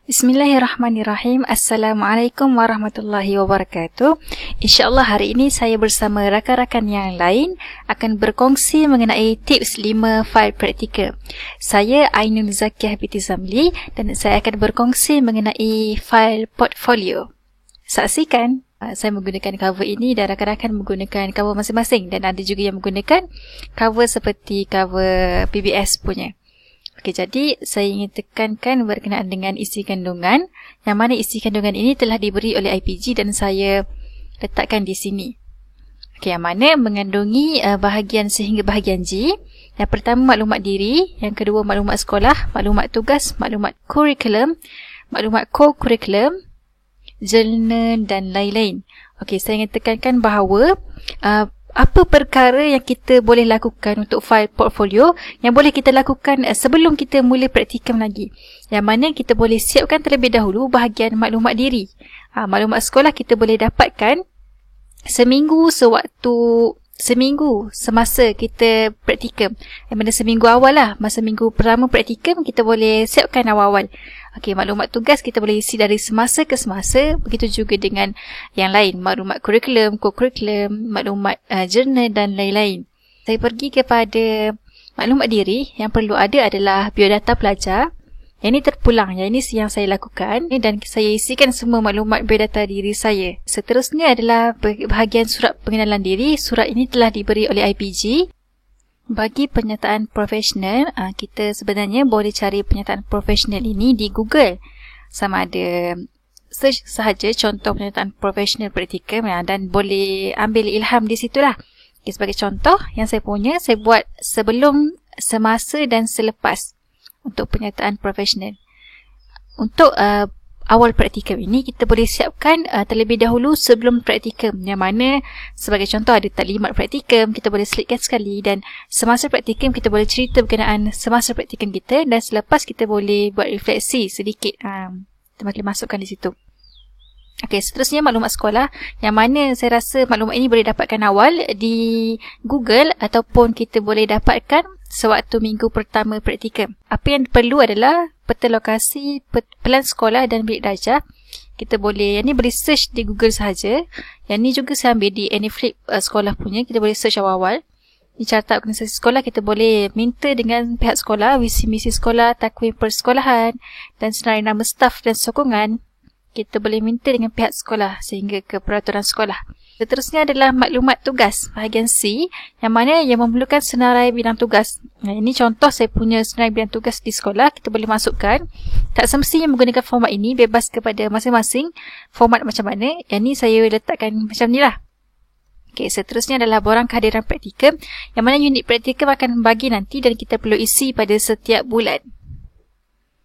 Bismillahirrahmanirrahim. Assalamualaikum warahmatullahi wabarakatuh. InsyaAllah hari ini saya bersama rakan-rakan yang lain akan berkongsi mengenai tips 5 fail praktikal. Saya Ainul Zakiah binti Zamli dan saya akan berkongsi mengenai fail portfolio. Saksikan. Saya menggunakan cover ini dan rakan-rakan menggunakan cover masing-masing dan ada juga yang menggunakan cover seperti cover PBS punya. Okey, jadi saya ingin tekankan berkenaan dengan isi kandungan, yang mana isi kandungan ini telah diberi oleh IPG dan saya letakkan di sini. Okey, yang mana mengandungi bahagian sehingga bahagian G. Yang pertama maklumat diri, yang kedua maklumat sekolah, maklumat tugas, maklumat kurikulum, maklumat co-kurikulum, jurnal dan lain-lain. Okey, saya ingin tekankan bahawa apa perkara yang kita boleh lakukan untuk fail portfolio yang boleh kita lakukan sebelum kita mula praktikum lagi. Yang mana kita boleh siapkan terlebih dahulu bahagian maklumat diri. Maklumat sekolah kita boleh dapatkan seminggu semasa kita praktikum. Yang mana seminggu awal lah. Masa minggu pertama praktikum kita boleh siapkan awal-awal. Okey, maklumat tugas kita boleh isi dari semasa ke semasa. Begitu juga dengan yang lain. Maklumat kurikulum, co-kurikulum, maklumat jurnal dan lain-lain. Saya pergi kepada maklumat diri. Yang perlu ada adalah biodata pelajar. Yang ini terpulang. Yang ini yang saya lakukan. Dan saya isikan semua maklumat biodata diri saya. Seterusnya adalah bahagian surat pengenalan diri. Surat ini telah diberi oleh IPG. Bagi pernyataan profesional, kita sebenarnya boleh cari pernyataan profesional ini di Google. Sama ada search sahaja contoh pernyataan profesional praktikal dan boleh ambil ilham di situlah. Okay, sebagai contoh yang saya punya, saya buat sebelum, semasa dan selepas untuk pernyataan profesional. Untuk awal praktikum ini kita boleh siapkan terlebih dahulu sebelum praktikum, yang mana sebagai contoh ada taklimat praktikum kita boleh selitkan sekali, dan semasa praktikum kita boleh cerita berkenaan semasa praktikum kita, dan selepas kita boleh buat refleksi sedikit, kita boleh masukkan di situ. Okey, seterusnya maklumat sekolah, yang mana saya rasa maklumat ini boleh dapatkan awal di Google ataupun kita boleh dapatkan sewaktu minggu pertama praktikum. Apa yang perlu adalah peta lokasi, pelan sekolah dan bilik darjah. Kita boleh, yang ni boleh search di Google sahaja. Yang ni juga saya ambil di Anyflip sekolah punya, kita boleh search awal-awal. Di carta organisasi sekolah kita boleh minta dengan pihak sekolah, visi misi sekolah, takwim persekolahan dan senarai nama staf dan sokongan. Kita boleh minta dengan pihak sekolah sehingga ke peraturan sekolah. Seterusnya adalah maklumat tugas, bahagian C, yang mana yang memerlukan senarai bidang tugas. Ini contoh saya punya senarai bidang tugas di sekolah, kita boleh masukkan. Tak semestinya menggunakan format ini, bebas kepada masing-masing format macam mana. Yang ni saya letakkan macam ni lah. Okay, seterusnya adalah borang kehadiran praktikum, yang mana unit praktikum akan bagi nanti dan kita perlu isi pada setiap bulan.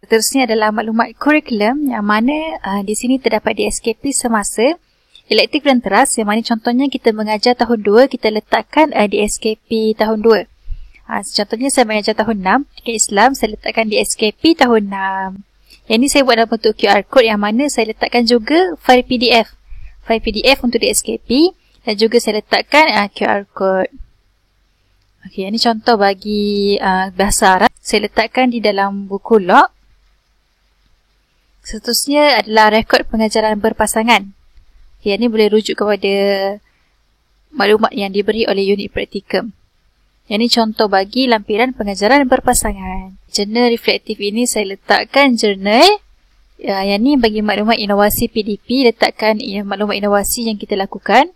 Seterusnya adalah maklumat kurikulum, yang mana di sini terdapat di SKP semasa, elektif dan teras, yang mana contohnya kita mengajar tahun 2, kita letakkan di SKP tahun 2. Contohnya saya mengajar tahun 6, pendidikan Islam, saya letakkan di SKP tahun 6. Yang ini saya buat dalam bentuk QR code, yang mana saya letakkan juga file PDF. File PDF untuk di SKP, dan juga saya letakkan QR code. Okey, ini contoh bagi bahasa Arab, saya letakkan di dalam buku log. Seterusnya adalah rekod pengajaran berpasangan. Yang ini boleh rujuk kepada maklumat yang diberi oleh unit praktikum. Yang ini contoh bagi lampiran pengajaran berpasangan. Jurnal reflektif ini saya letakkan jurnal. Yang ini bagi maklumat inovasi PDP, letakkan maklumat inovasi yang kita lakukan.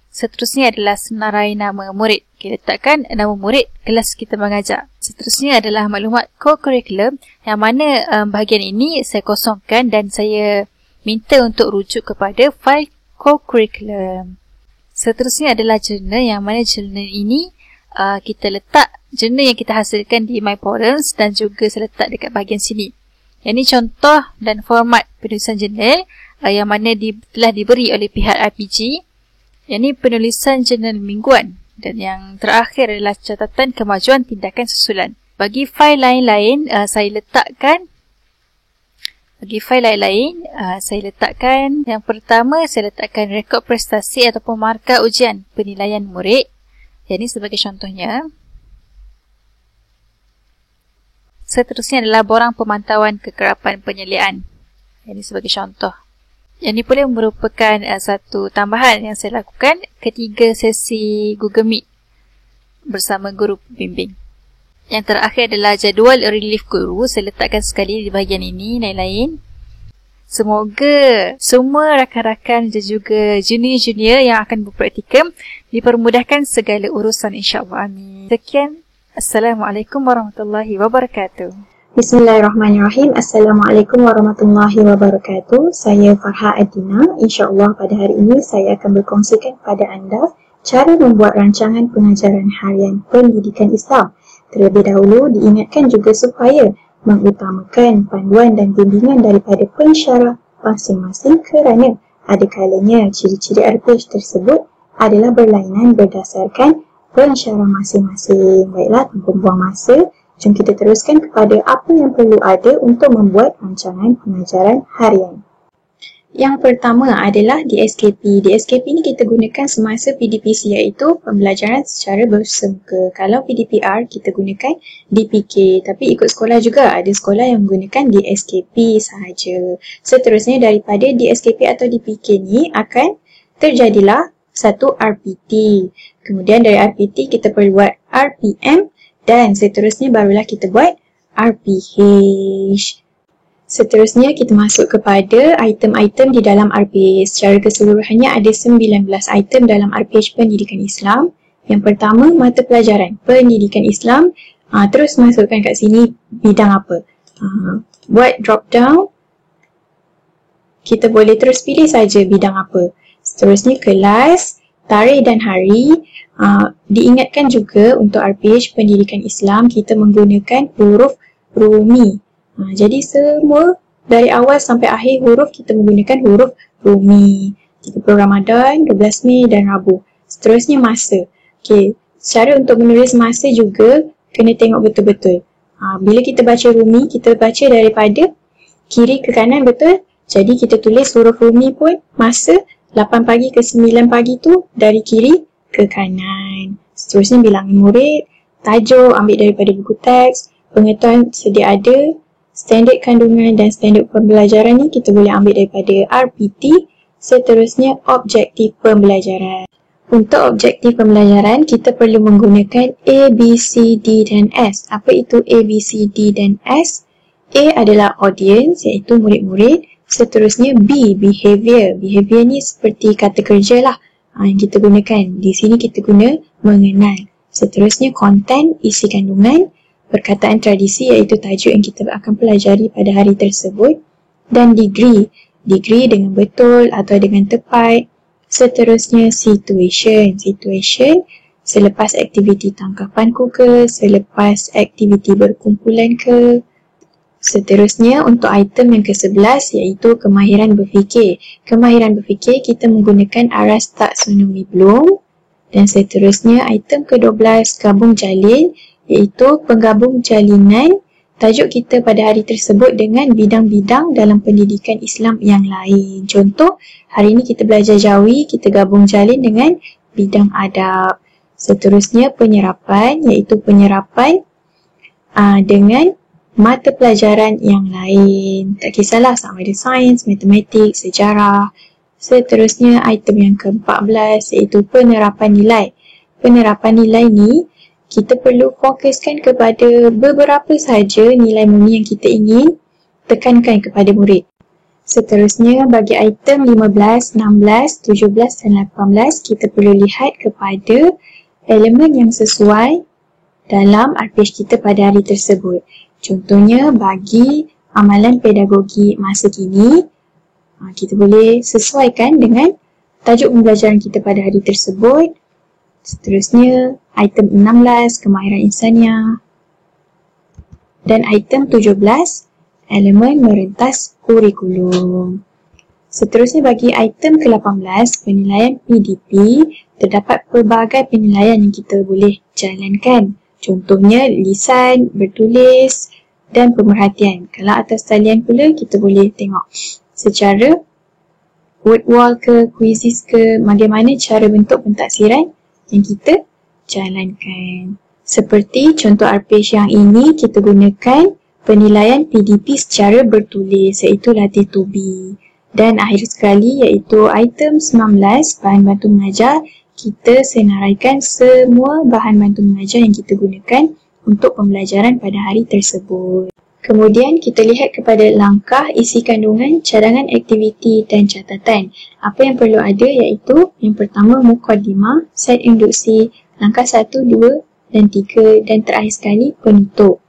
Seterusnya adalah senarai nama murid. Kita letakkan nama murid kelas kita mengajar. Seterusnya adalah maklumat co-kurikulum, yang mana bahagian ini saya kosongkan dan saya minta untuk rujuk kepada file co-kurikulum. Seterusnya adalah jurnal, yang mana jurnal ini kita letak jurnal yang kita hasilkan di My Forums dan juga saya letak dekat bahagian sini. Yang ini contoh dan format penulisan jurnal yang mana telah diberi oleh pihak IPG. Yang ini penulisan jurnal mingguan. Dan yang terakhir adalah catatan kemajuan tindakan susulan. Bagi fail lain-lain, saya letakkan yang pertama, saya letakkan rekod prestasi ataupun markah ujian penilaian murid. Yang ini sebagai contohnya. Seterusnya adalah borang pemantauan kekerapan penyeliaan. Ini sebagai contoh. Yang ini pula merupakan satu tambahan yang saya lakukan ketika sesi Google Meet bersama guru pembimbing. Yang terakhir adalah jadual relief guru. Saya letakkan sekali di bahagian ini, lain-lain. Semoga semua rakan-rakan dan juga junior-junior yang akan berpraktikum dipermudahkan segala urusan, insya-Allah. Amin. Sekian. Assalamualaikum warahmatullahi wabarakatuh. Bismillahirrahmanirrahim. Assalamualaikum warahmatullahi wabarakatuh. Saya Farha Adina. InsyaAllah pada hari ini saya akan berkongsikan kepada anda cara membuat rancangan pengajaran harian pendidikan Islam. Terlebih dahulu diingatkan juga supaya mengutamakan panduan dan bimbingan daripada pensyarah masing-masing kerana ada kalanya ciri-ciri RPG tersebut adalah berlainan berdasarkan pensyarah masing-masing. Baiklah, tanpa buang masa, jom kita teruskan kepada apa yang perlu ada untuk membuat rancangan pengajaran harian. Yang pertama adalah DSKP. DSKP ni kita gunakan semasa PDPC, iaitu pembelajaran secara bersemuka. Kalau PDPR kita gunakan DPK, tapi ikut sekolah juga. Ada sekolah yang menggunakan DSKP sahaja. Seterusnya daripada DSKP atau DPK ni akan terjadilah satu RPT. Kemudian dari RPT kita perlu buat RPM. Dan seterusnya barulah kita buat RPH. Seterusnya kita masuk kepada item-item di dalam RPH. Secara keseluruhannya ada 19 item dalam RPH Pendidikan Islam. Yang pertama, mata pelajaran Pendidikan Islam. Terus masukkan kat sini bidang apa. Buat drop down. Kita boleh terus pilih saja bidang apa. Seterusnya kelas, tarikh dan hari. Diingatkan juga untuk RPH Pendidikan Islam kita menggunakan huruf Rumi. Jadi semua dari awal sampai akhir huruf kita menggunakan huruf Rumi. 30 Ramadan, 12 Mei dan Rabu. Seterusnya masa. Okey, cara untuk menulis masa juga kena tengok betul-betul. Bila kita baca Rumi, kita baca daripada kiri ke kanan, betul? Jadi kita tulis huruf Rumi pun masa 8 pagi ke 9 pagi tu dari kiri ke kanan. Seterusnya bilangan murid, tajuk ambil daripada buku teks, pengetahuan sedia ada, standard kandungan dan standard pembelajaran ni kita boleh ambil daripada RPT. Seterusnya objektif pembelajaran. Untuk objektif pembelajaran kita perlu menggunakan A, B, C, D dan S. Apa itu A, B, C, D dan S? A adalah audience, iaitu murid-murid. Seterusnya B, behavior. Behavior ni seperti kata kerja lah. Yang kita gunakan. Di sini kita guna mengenal. Seterusnya content, isi kandungan. Perkataan tradisi iaitu tajuk yang kita akan pelajari pada hari tersebut. Dan degree. Degree dengan betul atau dengan tepat. Seterusnya situation. Situation selepas aktiviti tangkapanku ke, selepas aktiviti berkumpulan ke. Seterusnya untuk item yang ke-11 iaitu kemahiran berfikir. Kemahiran berfikir kita menggunakan aras taksonomi Bloom. Dan seterusnya item ke-12 gabung jalin iaitu penggabung jalinan tajuk kita pada hari tersebut dengan bidang-bidang dalam pendidikan Islam yang lain. Contoh, hari ini kita belajar Jawi, kita gabung jalin dengan bidang adab. Seterusnya penyerapan iaitu penyerapan dengan mata pelajaran yang lain. Tak kisahlah sama ada sains, matematik, sejarah. Seterusnya item yang ke-14 iaitu penerapan nilai. Penerapan nilai ni kita perlu fokuskan kepada beberapa sahaja nilai murni yang kita ingin tekankan kepada murid. Seterusnya bagi item 15, 16, 17 dan 18 kita perlu lihat kepada elemen yang sesuai dalam RPG kita pada hari tersebut. Contohnya bagi amalan pedagogi masa kini, kita boleh sesuaikan dengan tajuk pembelajaran kita pada hari tersebut. Seterusnya item 16, kemahiran insaniah. Dan item 17, elemen merentas kurikulum. Seterusnya bagi item ke-18, penilaian PDP, terdapat pelbagai penilaian yang kita boleh jalankan. Contohnya lisan, bertulis dan pemerhatian. Kalau atas talian pula kita boleh tengok secara word wall ke, quizzes ke, bagaimana cara bentuk pentaksiran yang kita jalankan. Seperti contoh RPG yang ini kita gunakan penilaian PDP secara bertulis iaitu latih to be. Dan akhir sekali iaitu item 19 bahan bantu mengajar. Kita senaraikan semua bahan bantu mengajar yang kita gunakan untuk pembelajaran pada hari tersebut. Kemudian kita lihat kepada langkah isi kandungan, cadangan aktiviti dan catatan. Apa yang perlu ada iaitu yang pertama muqaddimah, set induksi, langkah 1, 2 dan 3 dan terakhir sekali penutup.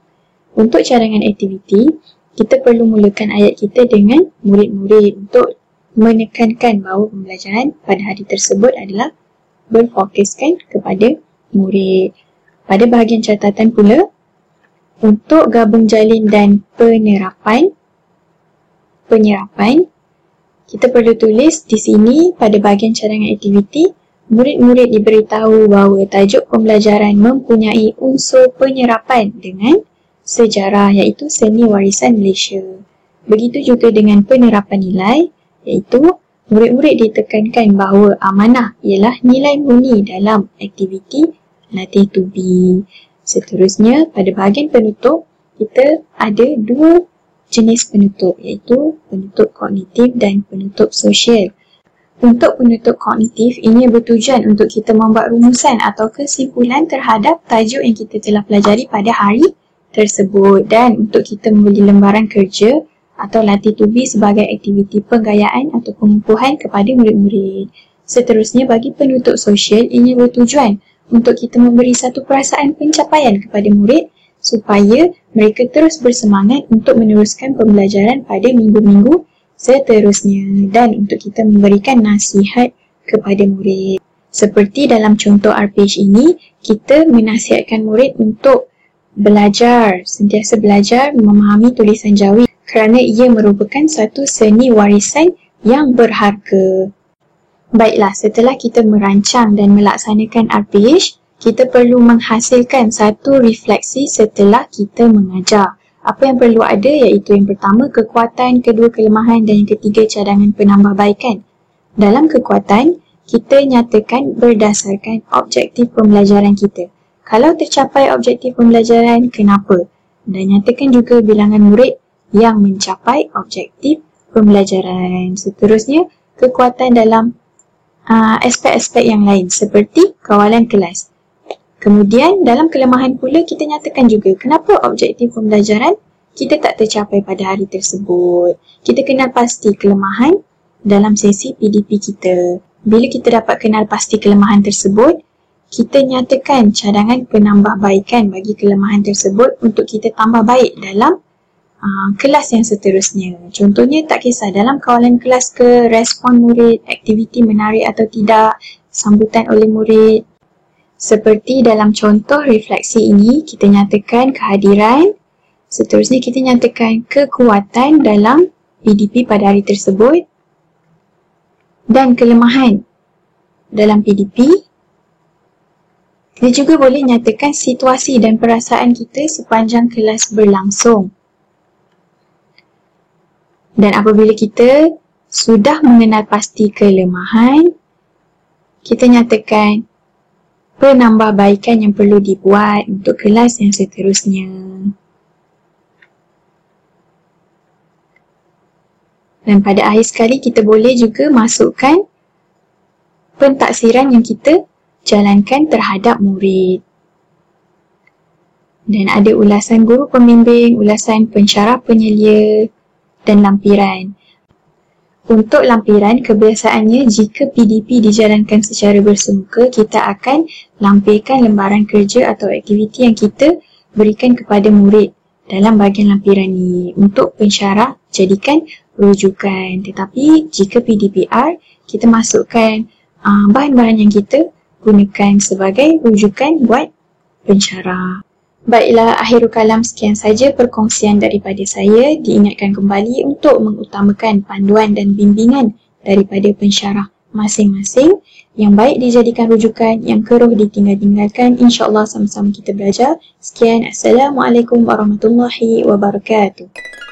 Untuk cadangan aktiviti, kita perlu mulakan ayat kita dengan murid-murid untuk menekankan bahawa pembelajaran pada hari tersebut adalah berfokuskan kepada murid. Pada bahagian catatan pula, untuk gabung jalin dan penyerapan, kita perlu tulis di sini pada bahagian cadangan aktiviti, murid-murid diberitahu bahawa tajuk pembelajaran mempunyai unsur penyerapan dengan sejarah iaitu seni warisan Malaysia. Begitu juga dengan penerapan nilai iaitu murid-murid ditekankan bahawa amanah ialah nilai murni dalam aktiviti latih to be. Seterusnya, pada bahagian penutup, kita ada dua jenis penutup iaitu penutup kognitif dan penutup sosial. Untuk penutup kognitif, ini bertujuan untuk kita membuat rumusan atau kesimpulan terhadap tajuk yang kita telah pelajari pada hari tersebut dan untuk kita membeli lembaran kerja atau latih to be sebagai aktiviti penggayaan atau pengukuhan kepada murid-murid. Seterusnya, bagi penutup sosial, ini bertujuan untuk kita memberi satu perasaan pencapaian kepada murid supaya mereka terus bersemangat untuk meneruskan pembelajaran pada minggu-minggu seterusnya dan untuk kita memberikan nasihat kepada murid. Seperti dalam contoh RPG ini, kita menasihatkan murid untuk belajar, sentiasa belajar memahami tulisan Jawi kerana ia merupakan satu seni warisan yang berharga. Baiklah, setelah kita merancang dan melaksanakan RPG, kita perlu menghasilkan satu refleksi setelah kita mengajar. Apa yang perlu ada iaitu yang pertama kekuatan, kedua kelemahan dan yang ketiga cadangan penambahbaikan. Dalam kekuatan, kita nyatakan berdasarkan objektif pembelajaran kita. Kalau tercapai objektif pembelajaran, kenapa? Dan nyatakan juga bilangan murid yang mencapai objektif pembelajaran. Seterusnya, kekuatan dalam aspek-aspek yang lain seperti kawalan kelas. Kemudian dalam kelemahan pula kita nyatakan juga kenapa objektif pembelajaran kita tak tercapai pada hari tersebut. Kita kenal pasti kelemahan dalam sesi PDP kita. Bila kita dapat kenal pasti kelemahan tersebut, kita nyatakan cadangan penambahbaikan bagi kelemahan tersebut untuk kita tambah baik dalam kelas yang seterusnya. Contohnya tak kisah dalam kawalan kelas ke, respon murid, aktiviti menarik atau tidak, sambutan oleh murid. Seperti dalam contoh refleksi ini, kita nyatakan kehadiran. Seterusnya kita nyatakan kekuatan dalam PDP pada hari tersebut dan kelemahan dalam PDP. Kita juga boleh nyatakan situasi dan perasaan kita sepanjang kelas berlangsung. Dan apabila kita sudah mengenal pasti kelemahan, kita nyatakan penambahbaikan yang perlu dibuat untuk kelas yang seterusnya. Dan pada akhir sekali kita boleh juga masukkan pentaksiran yang kita jalankan terhadap murid. Dan ada ulasan guru pembimbing, ulasan pensyarah penyelia dan lampiran. Untuk lampiran, kebiasaannya jika PDP dijalankan secara bersemuka, kita akan lampirkan lembaran kerja atau aktiviti yang kita berikan kepada murid dalam bahagian lampiran ini. Untuk pensyarah, jadikan rujukan. Tetapi jika PDPR, kita masukkan bahan-bahan yang kita gunakan sebagai rujukan buat pensyarah. Baiklah, akhirul kalam, sekian saja perkongsian daripada saya. Diingatkan kembali untuk mengutamakan panduan dan bimbingan daripada pensyarah masing-masing. Yang baik dijadikan rujukan, yang keruh ditinggal-tinggalkan. InsyaAllah sama-sama kita belajar. Sekian, Assalamualaikum warahmatullahi wabarakatuh.